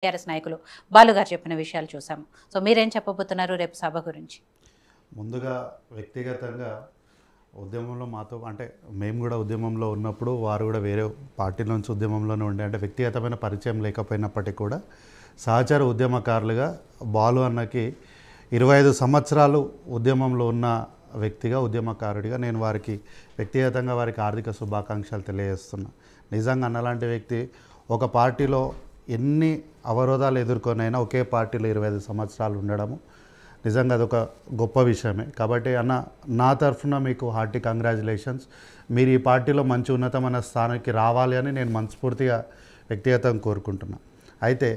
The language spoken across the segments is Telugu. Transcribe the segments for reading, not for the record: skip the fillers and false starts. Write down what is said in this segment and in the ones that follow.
టీఆర్ఎస్ నాయకులు బాలు గారు చెప్పిన విషయాలు చూసాము. సో మీరేం చెప్పబోతున్నారు రేపు సభ గురించి? ముందుగా వ్యక్తిగతంగా ఉద్యమంలో మాతో అంటే మేము కూడా ఉద్యమంలో ఉన్నప్పుడు వారు కూడా వేరే పార్టీ నుంచి ఉద్యమంలోనే ఉండే అంటే వ్యక్తిగతమైన పరిచయం లేకపోయినప్పటికీ కూడా సహచర ఉద్యమకారులుగా బాలు అన్నకి 25 సంవత్సరాలు ఉద్యమంలో ఉన్న వ్యక్తిగా ఉద్యమకారుడిగా నేను వారికి వ్యక్తిగతంగా వారికి ఆర్థిక శుభాకాంక్షలు తెలియజేస్తున్నా. నిజంగా అన్నలాంటి వ్యక్తి ఒక పార్టీలో ఎన్ని అవరోధాలు ఎదుర్కొనైనా ఒకే పార్టీలో 25 సంవత్సరాలు ఉండడము నిజంగా అదొక గొప్ప విషయమే. కాబట్టి అన్న నా తరఫున మీకు హార్టీ కంగ్రాచులేషన్స్. మీరు ఈ పార్టీలో మంచి ఉన్నతమైన స్థానానికి రావాలి అని నేను మనస్ఫూర్తిగా వ్యక్తిగతంగా కోరుకుంటున్నా. అయితే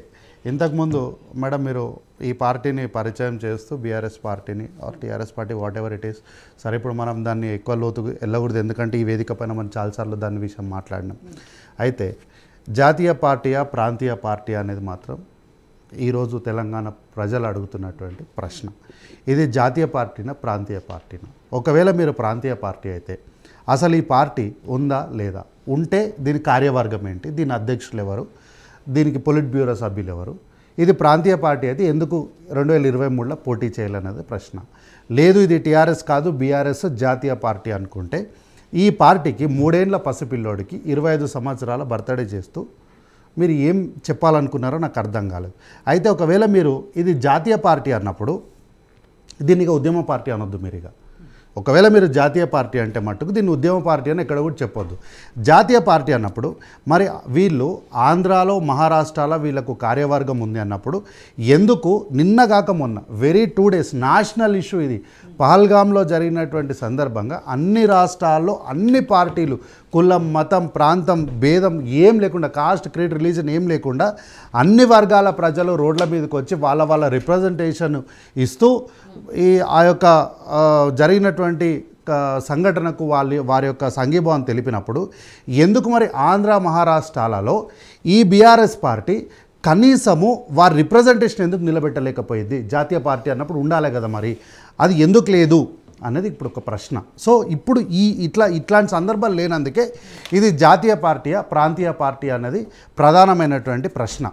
ఇంతకుముందు మేడం మీరు ఈ పార్టీని పరిచయం చేస్తూ బీఆర్ఎస్ పార్టీని or TRS party whatever it is సరే ఇప్పుడు మనం దాన్ని ఎక్కువ లోతుకు వెళ్ళకూడదు ఎందుకంటే ఈ వేదిక పైన మనం చాలాసార్లు దాని విషయం మాట్లాడినాం. అయితే జాతీయ పార్టీయా ప్రాంతీయ పార్టీ అనేది మాత్రం ఈరోజు తెలంగాణ ప్రజలు అడుగుతున్నటువంటి ప్రశ్న. ఇది జాతీయ పార్టీనా ప్రాంతీయ పార్టీనా? ఒకవేళ మీరు ప్రాంతీయ పార్టీ అయితే అసలు ఈ పార్టీ ఉందా లేదా, ఉంటే దీని కార్యవర్గం ఏంటి, దీని అధ్యక్షులు ఎవరు, దీనికి పొలిట్ బ్యూరో సభ్యులు ఎవరు, ఇది ప్రాంతీయ పార్టీ అయితే ఎందుకు 2023లో పోటీ చేయాలనేది ప్రశ్న. లేదు ఇది టీఆర్ఎస్ కాదు బీఆర్ఎస్ జాతీయ పార్టీ అనుకుంటే ఈ పార్టీకి 3 ఏళ్ల పసిపిల్లోడికి 25 సంవత్సరాల బర్త్డే చేస్తూ మీరు ఏం చెప్పాలనుకున్నారో నాకు అర్థం కాలేదు. అయితే ఒకవేళ మీరు ఇది జాతీయ పార్టీ అన్నప్పుడు దీనికి ఉద్యమ పార్టీ అనొద్దు. మీరు ఇక ఒకవేళ మీరు జాతీయ పార్టీ అంటే మట్టుకు దీన్ని ఉద్యమ పార్టీ అని ఎక్కడ కూడా చెప్పొద్దు. జాతీయ పార్టీ అన్నప్పుడు మరి వీళ్ళు ఆంధ్రాలో మహారాష్ట్రలో వీళ్ళకు కార్యవర్గం ఉంది అన్నప్పుడు ఎందుకు నిన్నగాక మొన్న వెరీ 2 days నేషనల్ ఇష్యూ ఇది పహల్గామ్లో జరిగినటువంటి సందర్భంగా అన్ని రాష్ట్రాల్లో అన్ని పార్టీలు కులం మతం ప్రాంతం భేదం ఏం లేకుండా కాస్ట్ క్రీడ్ రిలీజన్ ఏం లేకుండా అన్ని వర్గాల ప్రజలు రోడ్ల మీదకి వచ్చి వాళ్ళ రిప్రజెంటేషన్ ఇస్తూ ఈ ఆ యొక్క జరిగినటువంటి సంఘటనకు వారి యొక్క సంఘీభావం తెలిపినప్పుడు ఎందుకు మరి ఆంధ్ర మహారాష్ట్రాలలో ఈ బీఆర్ఎస్ పార్టీ కనీసము వారి రిప్రజెంటేషన్ ఎందుకు నిలబెట్టలేకపోయింది? జాతీయ పార్టీ అన్నప్పుడు ఉండాలి కదా, మరి అది ఎందుకు లేదు అనేది ఇప్పుడు ఒక ప్రశ్న. సో ఇప్పుడు ఇట్లాంటి సందర్భాలు లేనందుకే ఇది జాతీయ పార్టీయా ప్రాంతీయ పార్టీ అన్నది ప్రధానమైనటువంటి ప్రశ్న.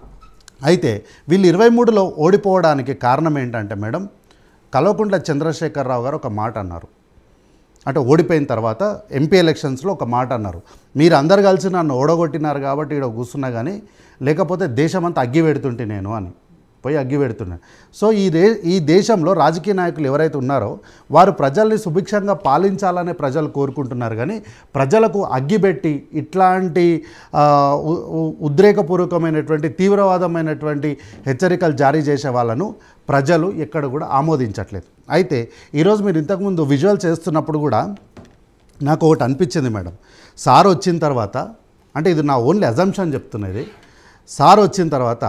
అయితే వీళ్ళు 23లో ఓడిపోవడానికి కారణం ఏంటంటే మేడం కల్వకుంట్ల చంద్రశేఖరరావు గారు ఒక మాట అన్నారు. అంటే ఓడిపోయిన తర్వాత ఎంపీ ఎలక్షన్స్లో ఒక మాట అన్నారు, మీరు అందరు కలిసి నన్ను ఓడగొట్టినారు కాబట్టి ఇక్కడ కూర్చున్నా కానీ లేకపోతే దేశమంతా అగ్గి పెడుతుంటే నేను అని పోయి అగ్గి పెడుతున్నాను. సో ఈ దేశంలో రాజకీయ నాయకులు ఎవరైతే ఉన్నారో వారు ప్రజల్ని సుభిక్షంగా పాలించాలనే ప్రజలు కోరుకుంటున్నారు. కానీ ప్రజలకు అగ్గిపెట్టి ఇట్లాంటి ఉద్రేకపూర్వకమైనటువంటి తీవ్రవాదమైనటువంటి హెచ్చరికలు జారీ చేసే వాళ్ళను ప్రజలు ఎక్కడ కూడా ఆమోదించట్లేదు. అయితే ఈరోజు మీరు ఇంతకుముందు విజువల్ చేస్తున్నప్పుడు కూడా నాకు ఒకటి అనిపించింది మేడం. సార్ వచ్చిన తర్వాత అంటే ఇది నా ఓన్లీ అజంప్షన్ చెప్తున్నది. సార్ వచ్చిన తర్వాత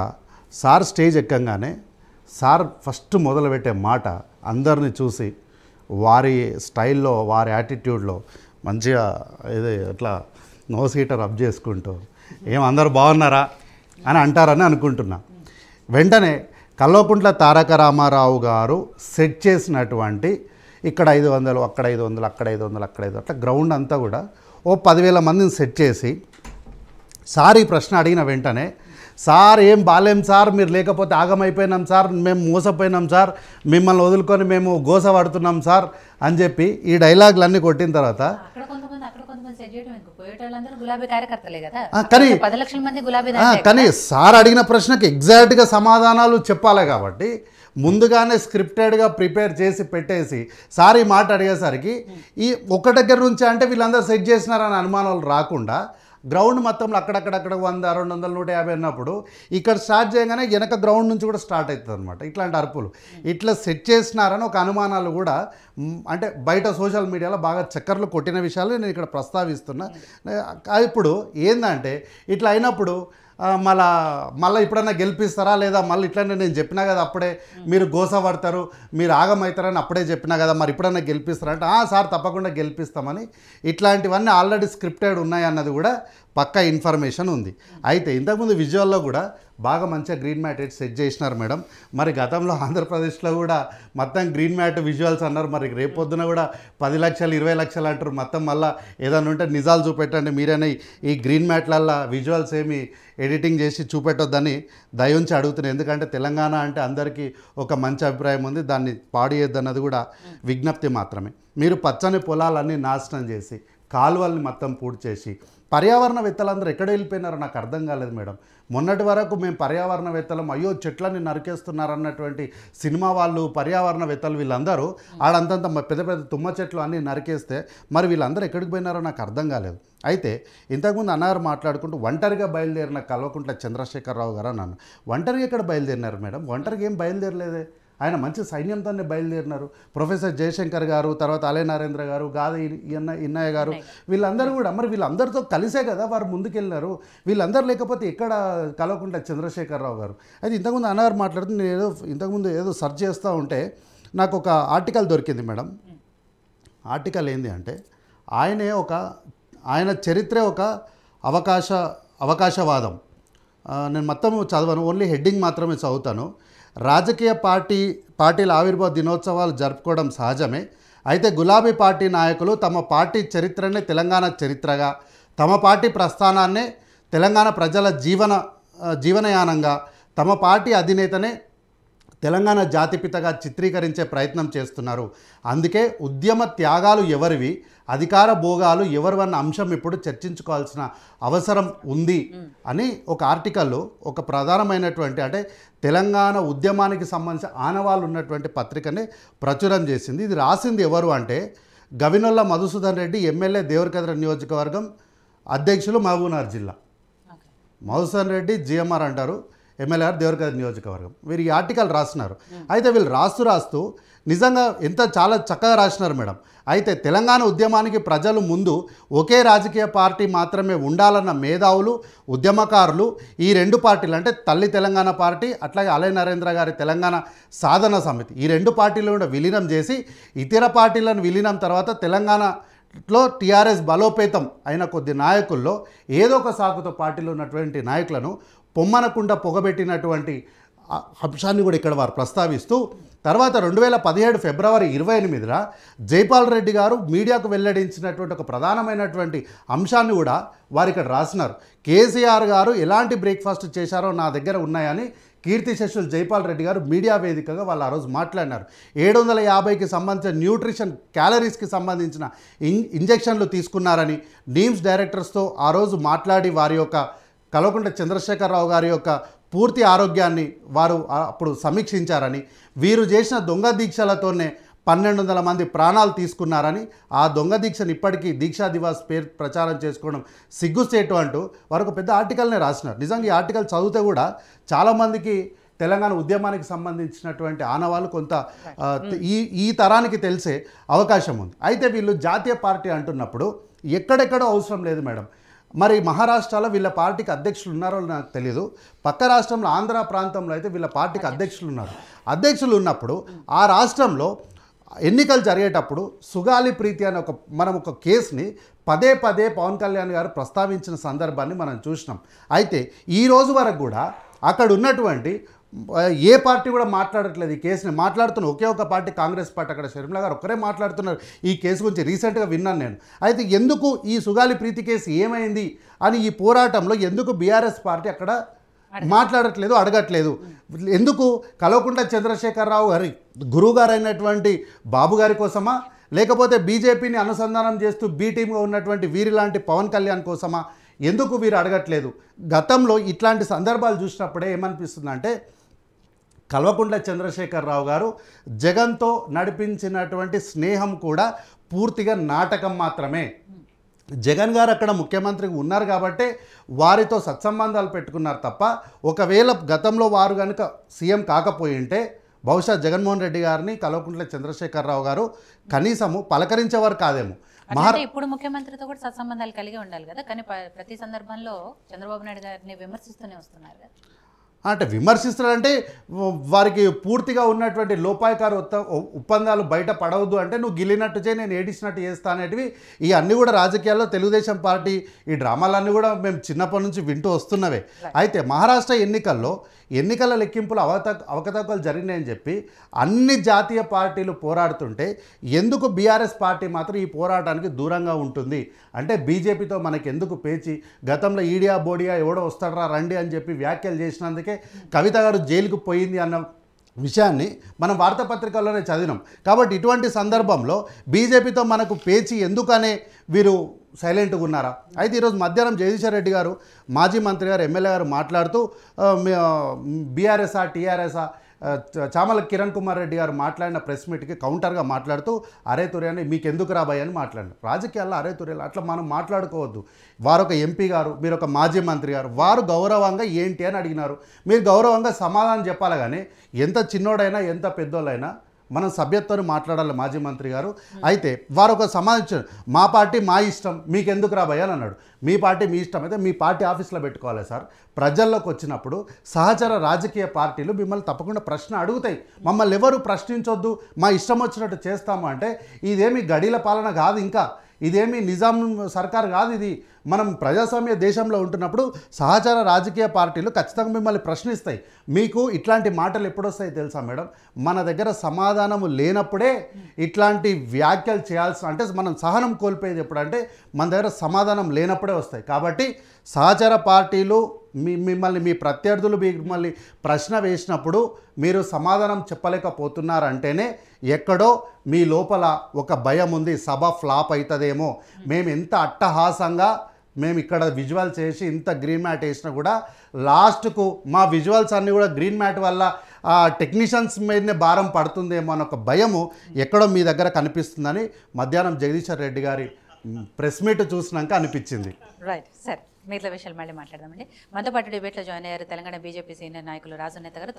సార్ స్టేజ్ ఎక్కంగానే సార్ ఫస్ట్ మొదలుపెట్టే మాట అందరిని చూసి వారి స్టైల్లో వారి యాటిట్యూడ్లో మంచిగా ఇది అట్లా నోస్ హీటర్ అప్ చేసుకుంటూ ఏం అందరూ బాగున్నారా అని అంటారని అనుకుంటున్నా. వెంటనే కల్వకుంట్ల తారక రామారావు గారు సెట్ చేసినటువంటి ఇక్కడ 500 అక్కడ 500 అక్కడ 500 అక్కడ 500 అట్లా గ్రౌండ్ అంతా కూడా ఓ 10,000 మందిని సెట్ చేసి సార్ ఈ ప్రశ్న అడిగిన వెంటనే సార్ ఏం బాలేం సార్, మీరు లేకపోతే ఆగమైపోయినాం సార్, మేము మోసపోయినాం సార్, మిమ్మల్ని వదులుకొని మేము గోస పడుతున్నాం సార్ అని చెప్పి ఈ డైలాగులన్నీ కొట్టిన తర్వాత కానీ సార్ అడిగిన ప్రశ్నకి ఎగ్జాక్ట్గా సమాధానాలు చెప్పాలి కాబట్టి ముందుగానే స్క్రిప్టెడ్గా ప్రిపేర్ చేసి పెట్టేసి సార్ ఈ మాట అడిగేసరికి ఈ ఒక్క దగ్గర నుంచి అంటే వీళ్ళందరూ సెట్ చేసినారని అనుమానాలు రాకుండా గ్రౌండ్ మొత్తంలో అక్కడక్కడక్కడ 100, 200, 150 అన్నప్పుడు ఇక్కడ స్టార్ట్ చేయగానే వెనక గ్రౌండ్ నుంచి కూడా స్టార్ట్ అవుతుంది అనమాట. ఇట్లాంటి అరుపులు ఇట్లా సెట్ చేసినారని ఒక అనుమానాలు కూడా అంటే బయట సోషల్ మీడియాలో బాగా చక్కర్లు కొట్టిన విషయాలు నేను ఇక్కడ ప్రస్తావిస్తున్నా. ఇప్పుడు ఏందంటే ఇట్లా అయినప్పుడు మళ్ళీ ఇప్పుడన్నా గెలిపిస్తారా లేదా, మళ్ళీ ఇట్లనే నేను చెప్పినా కదా అప్పుడే మీరు గోస పడతారు మీరు ఆగమవుతారని అప్పుడే చెప్పినా కదా మరి ఇప్పుడన్నా గెలిపిస్తారా అంటే సార్ తప్పకుండా గెలిపిస్తామని ఇట్లాంటివన్నీ ఆల్రెడీ స్క్రిప్టెడ్ ఉన్నాయన్నది కూడా పక్కా ఇన్ఫర్మేషన్ ఉంది. అయితే ఇంతకుముందు విజువల్లో కూడా బాగా మంచిగా గ్రీన్ మ్యాట్ సెట్ చేసినారు మేడం. మరి గతంలో ఆంధ్రప్రదేశ్లో కూడా మొత్తం గ్రీన్ మ్యాట్ విజువల్స్ అన్నారు. మరి రేపొద్దున కూడా 10 లక్షలు 20 లక్షలు అంటారు. మొత్తం మళ్ళీ ఏదైనా ఉంటే నిజాలు చూపెట్టండి మీరైనా ఈ గ్రీన్ మ్యాట్లల్లో విజువల్స్ ఏమి ఎడిటింగ్ చేసి చూపెట్టొద్దని దయించి అడుగుతున్నాయి. ఎందుకంటే తెలంగాణ అంటే అందరికీ ఒక మంచి అభిప్రాయం ఉంది, దాన్ని పాడు చేయొద్దన్నది కూడా విజ్ఞప్తి మాత్రమే. మీరు పచ్చని పొలాలన్నీ నాశనం చేసి కాలువల్ని మొత్తం పూర్తి చేసి పర్యావరణవేత్తలందరూ ఎక్కడ వెళ్ళిపోయినారో నాకు అర్థం కాలేదు మేడం. మొన్నటి వరకు మేము పర్యావరణవేత్తలం, అయ్యో చెట్లని నరికేస్తున్నారన్నటువంటి సినిమా వాళ్ళు, పర్యావరణవేత్తలు వీళ్ళందరూ ఆడంతంత పెద్ద పెద్ద తుమ్మ చెట్లు అన్నీ నరికేస్తే మరి వీళ్ళందరూ ఎక్కడికి పోయినారో నాకు అర్థం కాలేదు. అయితే ఇంతకుముందు అన్నారు మాట్లాడుకుంటూ ఒంటరిగా బయలుదేరిన కల్వకుంట్ల చంద్రశేఖరరావు గారు నన్ను ఒంటరిగా ఎక్కడ బయలుదేరినారు మేడం? ఒంటరిగా ఏం బయలుదేరలేదే, ఆయన మంచి సైన్యంతోనే బయలుదేరినారు. ప్రొఫెసర్ జయశంకర్ గారు, తర్వాత అలే నరేంద్ర గారు, గాది ఇన్నయ్య గారు, వీళ్ళందరూ కూడా మరి వీళ్ళందరితో కలిసే కదా వారు ముందుకెళ్ళినారు. వీళ్ళందరూ లేకపోతే ఎక్కడ కల్వకుంట్ల చంద్రశేఖరరావు గారు? అయితే ఇంతకుముందు అన్నారు మాట్లాడుతూ నేను ఇంతకుముందు ఏదో సెర్చ్ చేస్తూ ఉంటే నాకు ఒక ఆర్టికల్ దొరికింది మేడం. ఆర్టికల్ ఏంది అంటే ఆయన చరిత్రే ఒక అవకాశవాదం. నేను మొత్తం చదవను, ఓన్లీ హెడ్డింగ్ మాత్రమే చదువుతాను. రాజకీయ పార్టీల ఆవిర్భావ దినోత్సవాలు జరుపుకోవడం సహజమే. అయితే గులాబీ పార్టీ నాయకులు తమ పార్టీ చరిత్రనే తెలంగాణ చరిత్రగా, తమ పార్టీ ప్రస్థానాన్నే తెలంగాణ ప్రజల జీవనయానంగా, తమ పార్టీ అధినేతనే తెలంగాణ జాతిపితగా చిత్రీకరించే ప్రయత్నం చేస్తున్నారు. అందుకే ఉద్యమ త్యాగాలు ఎవరివి, అధికార భోగాలు ఎవరివన్న అంశం ఇప్పుడు చర్చించుకోవాల్సిన అవసరం ఉంది అని ఒక ఆర్టికల్లో ఒక ప్రధానమైనటువంటి అంటే తెలంగాణ ఉద్యమానికి సంబంధించిన ఆనవాళ్ళు ఉన్నటువంటి పత్రికని ప్రచురం చేసింది. ఇది రాసింది ఎవరు అంటే గవినొల్ల మధుసూదన్ రెడ్డి, ఎమ్మెల్యే దేవరకద్ర నియోజకవర్గం అధ్యక్షులు మహబూబ్నగర్ జిల్లా. మధుసూదన్ రెడ్డి జిఎంఆర్ అంటారు, ఎమ్మెల్యే దేవరకద్ర నియోజకవర్గం. వీరు ఈ ఆర్టికల్ రాస్తున్నారు. అయితే వీళ్ళు రాస్తూ నిజంగా చాలా చక్కగా రాసినారు మేడం. అయితే తెలంగాణ ఉద్యమానికి ప్రజలు ముందు ఒకే రాజకీయ పార్టీ మాత్రమే ఉండాలన్న మేధావులు, ఉద్యమకారులు ఈ రెండు పార్టీలు అంటే తల్లి తెలంగాణ పార్టీ, అట్లాగే అలే నరేంద్ర గారి తెలంగాణ సాధన సమితి, ఈ రెండు పార్టీలను కూడా విలీనం చేసి ఇతర పార్టీలను విలీనం తర్వాత తెలంగాణలో టీఆర్ఎస్ బలోపేతం అయిన కొద్ది నాయకుల్లో ఏదో ఒక సాకుతో పార్టీలో ఉన్నటువంటి నాయకులను పొమ్మనకుండా పొగబెట్టినటువంటి అంశాన్ని కూడా ఇక్కడ వారు ప్రస్తావిస్తూ తర్వాత 2017 ఫిబ్రవరి 28న జైపాల్ రెడ్డి గారు మీడియాకు వెల్లడించినటువంటి ఒక ప్రధానమైనటువంటి అంశాన్ని కూడా వారు ఇక్కడ రాసినారు. కేసీఆర్ గారు ఎలాంటి బ్రేక్ఫాస్ట్ చేశారో నా దగ్గర ఉన్నాయని కీర్తిశేషులు జైపాల్ రెడ్డి గారు మీడియా వేదికగా వాళ్ళు ఆ రోజు మాట్లాడినారు. 750కి సంబంధించిన న్యూట్రిషన్ క్యాలరీస్కి సంబంధించిన ఇంజెక్షన్లు తీసుకున్నారని నీమ్స్ డైరెక్టర్స్తో ఆ రోజు మాట్లాడి వారి యొక్క కల్వకుంట్ల చంద్రశేఖరరావు గారి యొక్క పూర్తి ఆరోగ్యాన్ని వారు అప్పుడు సమీక్షించారని, వీరు చేసిన దొంగ దీక్షలతోనే 1200 మంది ప్రాణాలు తీసుకున్నారని, ఆ దొంగ దీక్షను ఇప్పటికీ దీక్షా దివాస్ పేరు ప్రచారం చేసుకోవడం సిగ్గుచేటు అంటూ వారు ఒక పెద్ద ఆర్టికల్నే రాసినారు. నిజంగా ఈ ఆర్టికల్ చదివితే కూడా చాలామందికి తెలంగాణ ఉద్యమానికి సంబంధించినటువంటి ఆనవాళ్ళు కొంత ఈ తరానికి తెలిసే అవకాశం ఉంది. అయితే వీళ్ళు జాతీయ పార్టీ అంటున్నప్పుడు ఎక్కడెక్కడో అవసరం లేదు మేడం. మరి మహారాష్ట్రలో వీళ్ళ పార్టీకి అధ్యక్షులు ఉన్నారో నాకు తెలియదు. పక్క రాష్ట్రంలో ఆంధ్ర ప్రాంతంలో అయితే వీళ్ళ పార్టీకి అధ్యక్షులు ఉన్నారు. అధ్యక్షులు ఉన్నప్పుడు ఆ రాష్ట్రంలో ఎన్నికలు జరిగేటప్పుడు సుగాలి ప్రీతి అనే మనం ఒక కేసుని పదే పవన్ కళ్యాణ్ గారు ప్రస్తావించిన సందర్భాన్ని మనం చూసినాం. అయితే ఈ రోజు వరకు కూడా అక్కడ ఉన్నటువంటి ఏ పార్టీ కూడా మాట్లాడట్లేదు. ఈ కేసుని మాట్లాడుతున్న ఒకే ఒక పార్టీ కాంగ్రెస్ పార్టీ, అక్కడ షర్మిల గారు ఒక్కరే మాట్లాడుతున్నారు ఈ కేసు గురించి. రీసెంట్గా విన్నాను నేను. అయితే ఎందుకు ఈ సుగాలి ప్రీతి కేసు ఏమైంది అని ఈ పోరాటంలో ఎందుకు బీఆర్ఎస్ పార్టీ అక్కడ మాట్లాడట్లేదు, అడగట్లేదు? ఎందుకు కల్వకుంట్ల చంద్రశేఖరరావు గారి గురువు గారు అయినటువంటి బాబు గారి కోసమా, లేకపోతే బీజేపీని అనుసంధానం చేస్తూ బీ టీమ్గా ఉన్నటువంటి వీరి లాంటి పవన్ కళ్యాణ్ కోసమా? ఎందుకు వీరు అడగట్లేదు? గతంలో ఇట్లాంటి సందర్భాలు చూసినప్పుడే ఏమనిపిస్తుందంటే కల్వకుంట్ల చంద్రశేఖరరావు గారు జగన్తో నడిపించినటువంటి స్నేహం కూడా పూర్తిగా నాటకం మాత్రమే. జగన్ గారు అక్కడ ముఖ్యమంత్రిగా ఉన్నారు కాబట్టి వారితో సత్సంబంధాలు పెట్టుకున్నారు తప్ప, ఒకవేళ గతంలో వారు కనుక సీఎం కాకపోయి ఉంటే బహుశా జగన్మోహన్ రెడ్డి గారిని కల్వకుంట్ల చంద్రశేఖరరావు గారు కనీసము పలకరించేవారు కాదేమో. ఇప్పుడు ముఖ్యమంత్రితో కూడా సత్సంబంధాలు కలిగి ఉండాలి కదా, కానీ ప్రతి సందర్భంలో చంద్రబాబు నాయుడు గారిని విమర్శిస్తూనే వస్తున్నారు కదా. అంటే విమర్శిస్తున్నారంటే వారికి పూర్తిగా ఉన్నటువంటి లోపాయకార ఒప్పందాలు బయట పడవద్దు అంటే నువ్వు గిల్లినట్టు చేయి నేను ఏడిచినట్టు చేస్తా అనేటివి ఈ అన్నీ కూడా రాజకీయాల్లో తెలుగుదేశం పార్టీ ఈ డ్రామాలన్నీ కూడా మేము చిన్నప్పటి నుంచి వింటూ వస్తున్నవే. అయితే మహారాష్ట్ర ఎన్నికల లెక్కింపులు అవకతవకలు జరిగినాయని చెప్పి అన్ని జాతీయ పార్టీలు పోరాడుతుంటే ఎందుకు బీఆర్ఎస్ పార్టీ మాత్రం ఈ పోరాటానికి దూరంగా ఉంటుంది అంటే బీజేపీతో మనకి ఎందుకు పేచి గతంలో ఈడియా బోడియా ఎవడో వస్తాడరా రండి అని చెప్పి వ్యాఖ్యలు చేసినందుకే కవిత గారు జైలుకు పోయింది అన్న విషయాన్ని మనం వార్తాపత్రికల్లోనే చదివినాం. కాబట్టి ఇటువంటి సందర్భంలో బీజేపీతో మనకు పేచి ఎందుకనే వీరు సైలెంట్గా ఉన్నారా? అయితే ఈరోజు మధ్యాహ్నం జగదీశ్వర్ రెడ్డి గారు మాజీ మంత్రి గారు ఎమ్మెల్యే గారు మాట్లాడుతూ బీఆర్ఎస్ఆ టీఆర్ఎస్ఆ చామల కిరణ్ కుమార్ రెడ్డి గారు మాట్లాడిన ప్రెస్ మీట్కి కౌంటర్గా మాట్లాడుతూ అరే తుర్యాని మీకు ఎందుకు రాబాయి అని మాట్లాడారు. రాజకీయాల్లో అరే తుర్యాలు అట్లా మనం మాట్లాడుకోవద్దు. వారు ఒక ఎంపీ గారు, మీరు ఒక మాజీ మంత్రి గారు, వారు గౌరవంగా ఏంటి అని అడిగినారు. మీరు గౌరవంగా సమాధానం చెప్పాలి. కానీ ఎంత చిన్నోడైనా ఎంత పెద్దోళ్ళైనా మనం సభ్యత్వాన్ని మాట్లాడాలి మాజీ మంత్రి గారు. అయితే వారు ఒక సమాధానం మా పార్టీ మా ఇష్టం మీకెందుకు రాబోయ్ అని అన్నాడు. మీ పార్టీ మీ ఇష్టం అయితే మీ పార్టీ ఆఫీస్లో పెట్టుకోవాలి సార్. ప్రజల్లోకి వచ్చినప్పుడు సహచర రాజకీయ పార్టీలు మిమ్మల్ని తప్పకుండా ప్రశ్న అడుగుతాయి. మమ్మల్ని ఎవరు ప్రశ్నించొద్దు మా ఇష్టం వచ్చినట్టు చేస్తాము అంటే ఇదేమి గడీల పాలన కాదు, ఇంకా ఇదేమి నిజాం సర్కార్ కాదు. ఇది మనం ప్రజాస్వామ్య దేశంలో ఉంటున్నప్పుడు సహచర రాజకీయ పార్టీలు ఖచ్చితంగా మిమ్మల్ని ప్రశ్నిస్తాయి. మీకు ఇట్లాంటి మాటలు ఎప్పుడొస్తాయి తెలుసా మేడం? మన దగ్గర సమాధానము లేనప్పుడే ఇట్లాంటి వ్యాఖ్యలు చేయాల్సిన అంటే మనం సహనం కోల్పోయేది ఎప్పుడంటే మన దగ్గర సమాధానం లేనప్పుడే వస్తాయి. కాబట్టి సహచర పార్టీలు మిమ్మల్ని మీ ప్రత్యర్థులు మిమ్మల్ని ప్రశ్న వేసినప్పుడు మీరు సమాధానం చెప్పలేకపోతున్నారంటేనే ఎక్కడో మీ లోపల ఒక భయం ఉంది, సభ ఫ్లాప్ అవుతుందేమో. మేము ఎంత అట్టహాసంగా మేము ఇక్కడ విజువల్ చేసి ఇంత గ్రీన్ మ్యాట్ వేసినా కూడా లాస్ట్కు మా విజువల్స్ అన్నీ కూడా గ్రీన్ మ్యాట్ వల్ల టెక్నీషియన్స్ మీదనే భారం పడుతుందేమో అని ఒక భయము ఎక్కడో మీ దగ్గర కనిపిస్తుందని మధ్యాహ్నం జగదీశ్వర్ రెడ్డి గారి ప్రెస్ మీట్ చూసినాక అనిపించింది. రైట్ సార్, మిగతా విషయాలు మళ్ళీ మాట్లాడదామండి. మనతో పాటు డిబేట్లో జాయిన్ అయ్యారు తెలంగాణ బీజేపీ సీనియర్ నాయకులు రాజు నేత గారు.